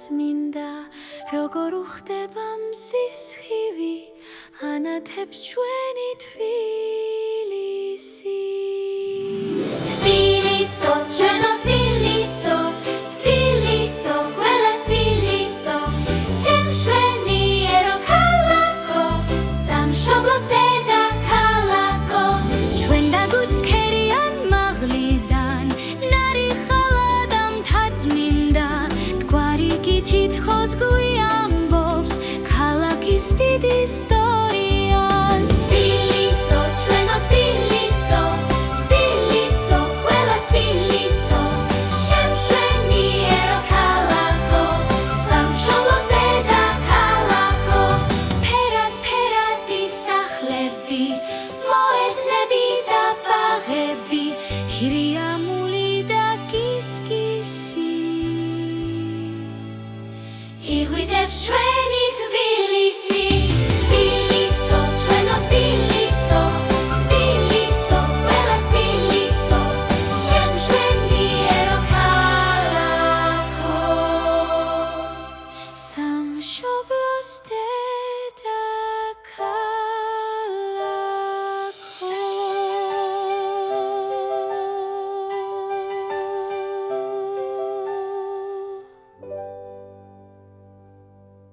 წმინდა როგორ უხდება მზის ხივი ანათებს ჩვენი თბილისი თბილისო ჩვენო თბილისო თბილისო ყველას თბილისო შემშვენიერო ქალაქო სამშობლოს დედაქალაქო ჩვენ დაგვიცხერიან მაღლიდან ნარიხალა და მთაწმინდა თქვარი კი თითქოს გვიამბობს ქალაქის დიდი ისტორია